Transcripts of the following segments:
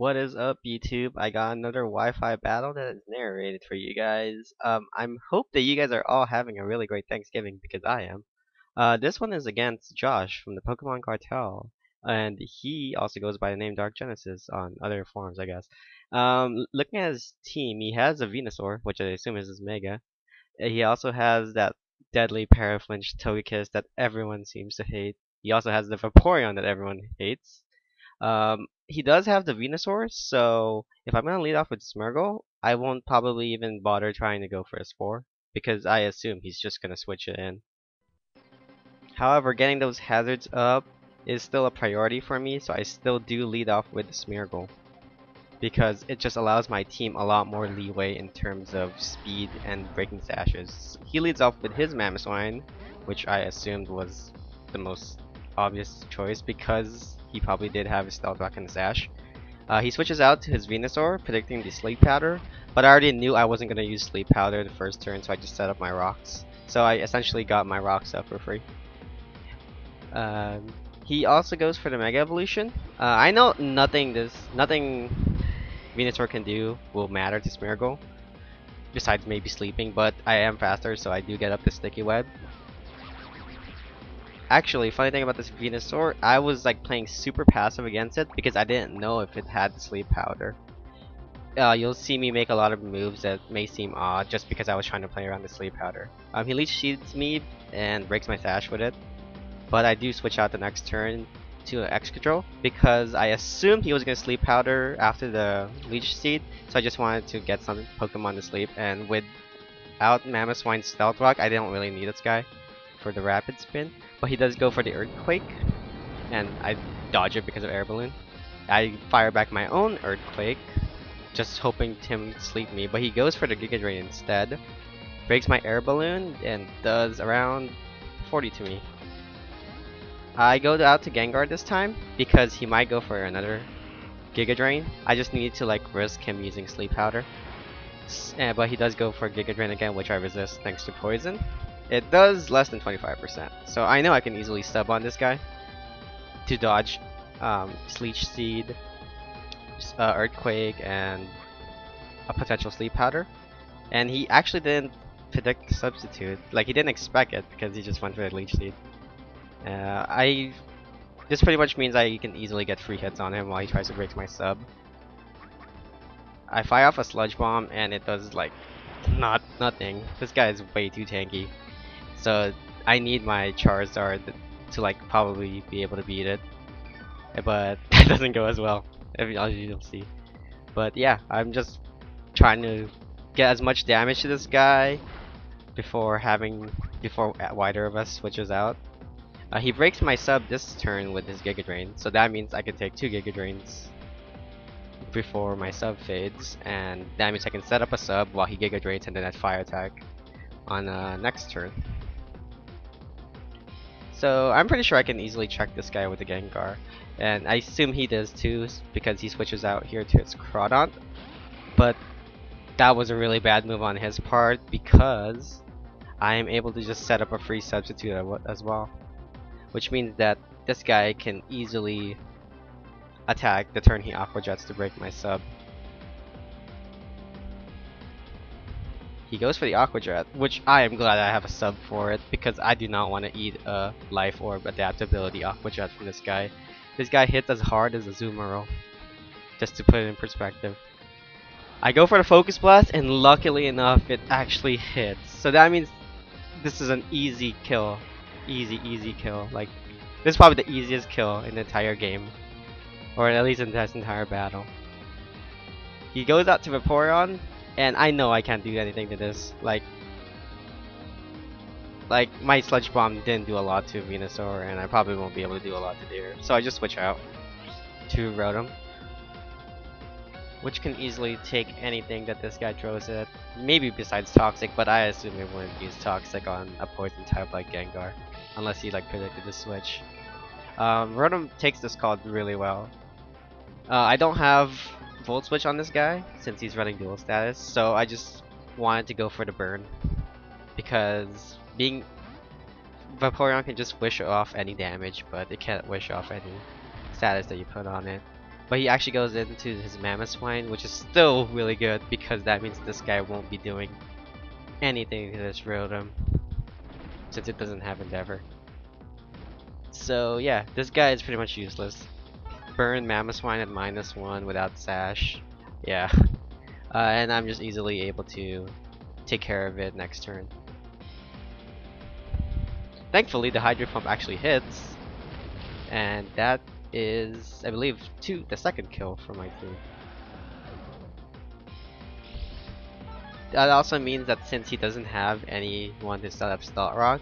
What is up, YouTube? I got another Wi-Fi battle that is narrated for you guys. I'm hope that you guys are all having a really great Thanksgiving because I am. This one is against Josh from the Pokémon Cartel, and he also goes by the name DarkGenesis on other forums, I guess. Looking at his team, he has a Venusaur, which I assume is his Mega. He also has that deadly Paraflinch Togekiss that everyone seems to hate. He also has the Vaporeon that everyone hates. He does have the Venusaur, so if I'm gonna lead off with Smeargle, I won't probably even bother trying to go for a Spore, because I assume he's just gonna switch it in. However, getting those hazards up is still a priority for me, so I still do lead off with the Smeargle, because it just allows my team a lot more leeway in terms of speed and breaking sashes. He leads off with his Mamoswine, which I assumed was the most obvious choice because he probably did have his Stealth Rock and Sash. He switches out to his Venusaur, predicting the Sleep Powder, but I already knew I wasn't going to use Sleep Powder the first turn, so I just set up my rocks. So I essentially got my rocks up for free. He also goes for the Mega Evolution. I know nothing Venusaur can do will matter to Smeargle, besides maybe sleeping, but I am faster, so I do get up the Sticky Web. Actually, funny thing about this Venusaur, I was like playing super passive against it because I didn't know if it had Sleep Powder. You'll see me make a lot of moves that may seem odd just because I was trying to play around the Sleep Powder. He Leech Seeds me and breaks my Sash with it, but I do switch out the next turn to an Excadrill because I assumed he was going to Sleep Powder after the Leech Seed, so I just wanted to get some Pokemon to sleep, and without Mamoswine's Stealth Rock, I didn't really need this guy for the Rapid Spin. But he does go for the Earthquake, and I dodge it because of Air Balloon. I fire back my own Earthquake, just hoping Tim sleep me, but he goes for the Giga Drain instead. Breaks my Air Balloon, and does around 40 to me. I go out to Gengar this time, because he might go for another Giga Drain. I just need to like risk him using Sleep Powder. But he does go for Giga Drain again, which I resist thanks to Poison. It does less than 25%, so I know I can easily stub on this guy to dodge Leech Seed, Earthquake, and a potential Sleep Powder. And he actually didn't predict the substitute, like he didn't expect it because he just went for the Leech Seed. This pretty much means I can easily get free hits on him while he tries to break my sub. I fire off a Sludge Bomb and it does like nothing. This guy is way too tanky. So I need my Charizard to like probably be able to beat it, but that doesn't go as well, as you'll see. But yeah, I'm just trying to get as much damage to this guy before either of us switches out. He breaks my sub this turn with his Giga Drain, so that means I can take 2 Giga Drains before my sub fades, and that means I can set up a sub while he Giga Drains and then that Fire Attack on next turn. So I'm pretty sure I can easily check this guy with the Gengar, and I assume he does too because he switches out here to his Crawdont. But that was a really bad move on his part because I am able to just set up a free substitute as well, which means that this guy can easily attack the turn he Aqua Jets to break my sub. He goes for the Aqua Jet, which I am glad I have a sub for it because I do not want to eat a Life Orb Adaptability Aqua Jet from this guy. This guy hits as hard as a Zumaro, just to put it in perspective. I go for the Focus Blast, and luckily enough, it actually hits. So that means this is an easy kill. Easy kill. Like, this is probably the easiest kill in the entire game, or at least in this entire battle. He goes out to Vaporeon, and I know I can't do anything to this. Like my Sludge Bomb didn't do a lot to Venusaur, and I probably won't be able to do a lot to Deer. So I just switch out to Rotom, which can easily take anything that this guy throws at. Maybe besides Toxic, but I assume it wouldn't use Toxic on a Poison type like Gengar, unless he like predicted the switch. Rotom takes this call really well. I don't have Volt Switch on this guy since he's running dual status, so I just wanted to go for the burn because Vaporeon can just wish off any damage, but it can't wish off any status that you put on it. But he actually goes into his Mammoth, which is still really good because that means this guy won't be doing anything to this Rotom since it doesn't have Endeavor. So yeah, this guy is pretty much useless. Burn Mammoth at -1 without Sash. Yeah. And I'm just easily able to take care of it next turn. Thankfully, the Hydro Pump actually hits, and that is, I believe, the second kill for my team. That also means that since he doesn't have anyone to set up Stealth Rock,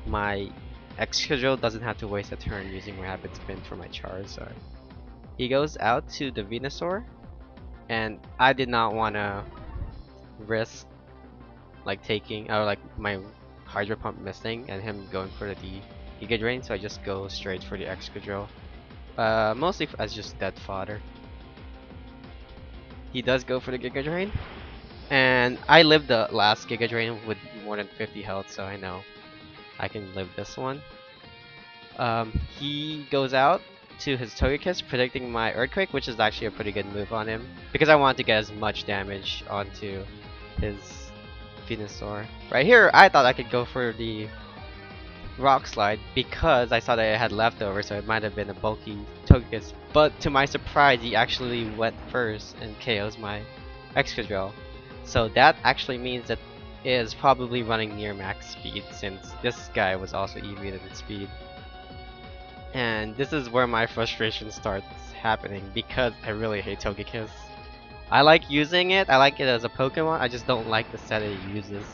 my Excadrill doesn't have to waste a turn using Rapid Spin for my Charizard. He goes out to the Venusaur, and I did not want to risk like taking or like my Hydro Pump missing and him going for the Giga Drain, so I just go straight for the Excadrill. Mostly as just dead fodder. He does go for the Giga Drain, and I lived the last Giga Drain with more than 50 health, so I know I can live this one. He goes out to his Togekiss, predicting my Earthquake, which is actually a pretty good move on him because I want to get as much damage onto his Venusaur. Right here, I thought I could go for the Rock Slide because I saw that it had leftovers, so it might have been a bulky Togekiss. But to my surprise, he actually went first and KOs my Excadrill. So that actually means that it is probably running near max speed since this guy was also EV'd in speed. And this is where my frustration starts happening because I really hate Togekiss. I like using it, I like it as a Pokemon, I just don't like the set it uses.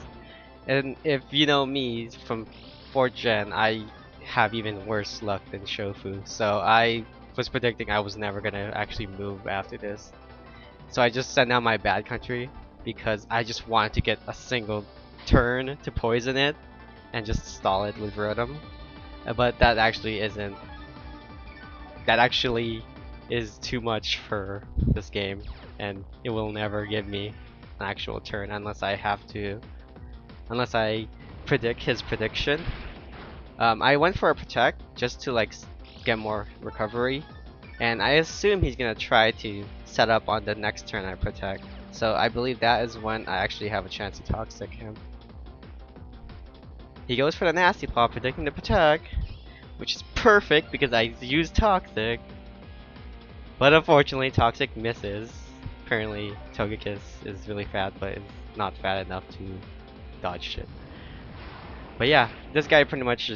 And if you know me from 4th gen, I have even worse luck than Shofu, so I was predicting I was never gonna actually move after this. So I just sent out my bad country because I just wanted to get a single turn to poison it and just stall it with Rotom. But that actually isn't. That actually is too much for this game, and it will never give me an actual turn unless I predict his prediction. I went for a Protect just to like get more recovery, and I assume he's gonna try to set up on the next turn I Protect. So I believe that is when I actually have a chance to Toxic him. He goes for the Nasty Paw, predicting the Protect, which is perfect because I used Toxic. But unfortunately, Toxic misses. Apparently, Togekiss is really fat, but it's not fat enough to dodge shit. But yeah, this guy pretty much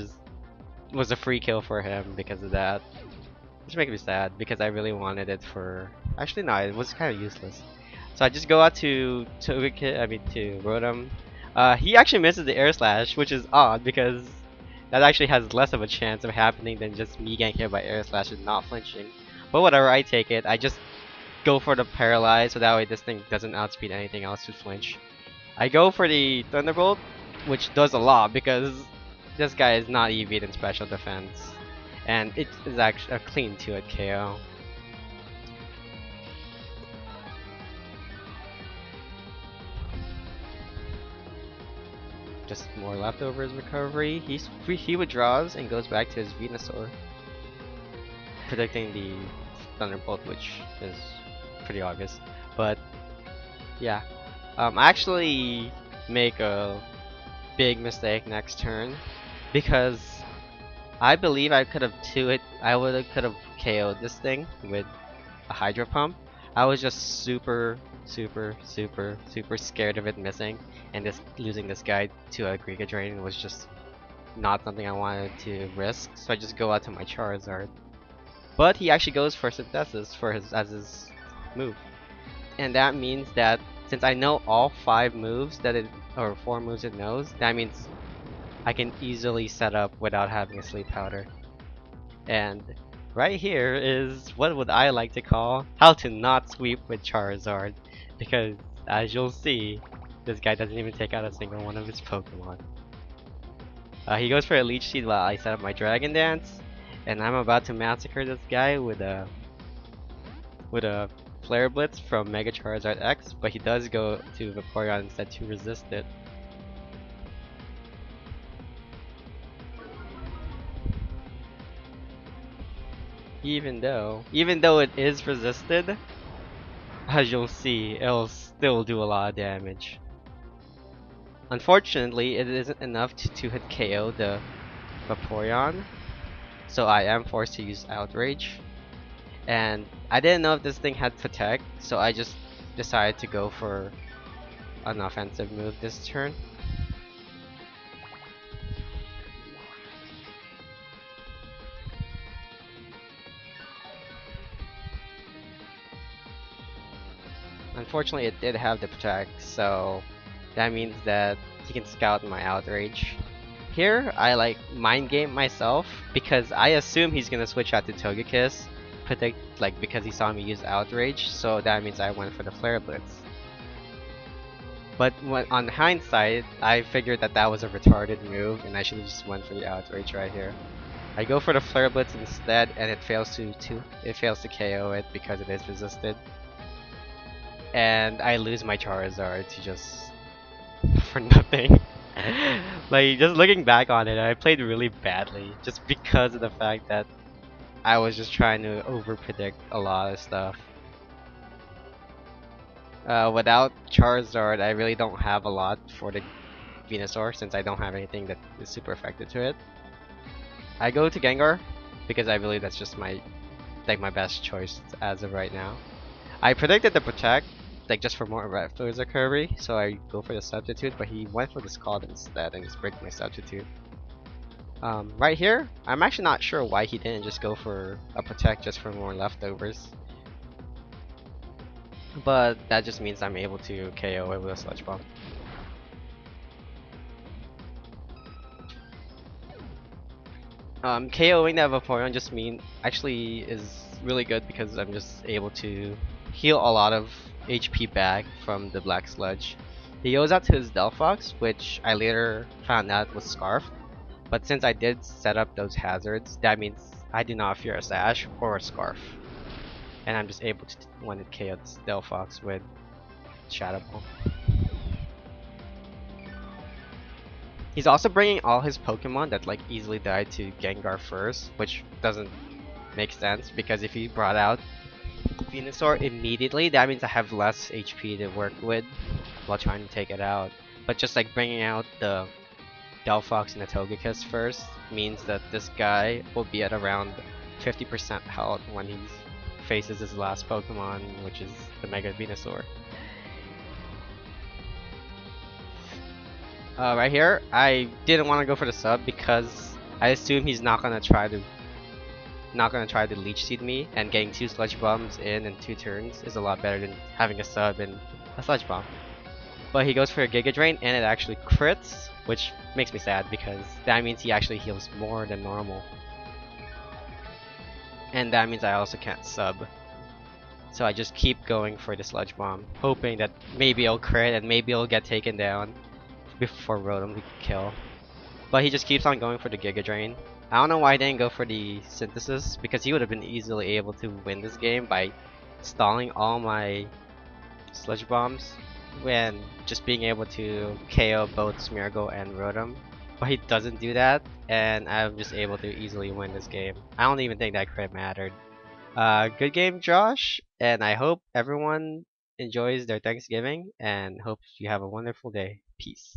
was a free kill for him because of that. Which makes me sad because I really wanted it for. Actually, no, it was kind of useless. So I just go out to Rotom. He actually misses the Air Slash, which is odd because that actually has less of a chance of happening than just me getting hit by Air Slash and not flinching. But whatever, I take it. I just go for the Paralyze so that way this thing doesn't outspeed anything else to flinch. I go for the Thunderbolt, which does a lot because this guy is not EV'd in Special Defense. And it is actually a clean 2-hit KO. Just more leftovers recovery. He withdraws and goes back to his Venusaur, predicting the Thunderbolt, which is pretty obvious. But yeah, I actually make a big mistake next turn because I believe I could have could have KO'd this thing with a Hydro Pump. I was just super scared of it missing, and losing this guy to a Giga Drain was just not something I wanted to risk. So I just go out to my Charizard. But he actually goes for Synthesis as his move, and that means that since I know all 5 moves or 4 moves it knows, that means I can easily set up without having a Sleep Powder. And right here is what would I like to call how to not sweep with Charizard, because as you'll see, this guy doesn't even take out a single one of his Pokemon. He goes for a Leech Seed while I set up my Dragon Dance, and I'm about to massacre this guy with a Flare Blitz from Mega Charizard X, but he does go to Vaporeon instead to resist it. Even though it is resisted, as you'll see, it'll still do a lot of damage. Unfortunately, it isn't enough to hit KO the Vaporeon, so I am forced to use Outrage. And I didn't know if this thing had Protect, so I just decided to go for an offensive move this turn. Unfortunately, it did have the Protect, so that means that he can scout my Outrage. Here, I like mind game myself because I assume he's gonna switch out to Togekiss, predict like because he saw me use Outrage, so that means I went for the Flare Blitz. But when, on hindsight, I figured that that was a retarded move and I should have just went for the Outrage right here. I go for the Flare Blitz instead, and it fails to KO it because it is resisted. And I lose my Charizard to just for nothing. Like, just looking back on it, I played really badly just because of the fact that I was just trying to over predict a lot of stuff. Without Charizard, I really don't have a lot for the Venusaur since I don't have anything that is super effective to it. I go to Gengar because I believe that's just my best choice as of right now. I predicted the Protect, like just for more Raptors recovery, so I go for the Substitute, but he went for the Scald instead and just break my Substitute. Right here, I'm actually not sure why he didn't just go for a Protect just for more leftovers. But that just means I'm able to KO it with a Sludge Bomb. KOing that Vaporeon just actually is really good because I'm just able to heal a lot of HP back from the Black Sludge. He goes out to his Delphox, which I later found out was Scarfed. But since I did set up those hazards, that means I do not fear a Sash or a Scarf. And I'm just able to one-hit KO this Delphox with Shadow Ball. He's also bringing all his Pokemon that like easily died to Gengar first, which doesn't make sense because if he brought out Venusaur immediately, that means I have less HP to work with while trying to take it out. But just like bringing out the Delphox and the Togekiss first means that this guy will be at around 50% health when he faces his last Pokemon, which is the Mega Venusaur. Right here, I didn't want to go for the sub because I assume he's not gonna try to Leech Seed me, and getting 2 Sludge Bombs in 2 turns is a lot better than having a sub and a Sludge Bomb. But he goes for a Giga Drain and it actually crits, which makes me sad because that means he actually heals more than normal. And that means I also can't sub. So I just keep going for the Sludge Bomb, hoping that maybe it'll crit and maybe it'll get taken down before Rotom can kill. But he just keeps on going for the Giga Drain. I don't know why I didn't go for the Synthesis, because he would have been easily able to win this game by stalling all my Sludge Bombs and just being able to KO both Smeargle and Rotom. But he doesn't do that, and I'm just able to easily win this game. I don't even think that crit mattered. Good game, Josh, and I hope everyone enjoys their Thanksgiving, and hope you have a wonderful day. Peace.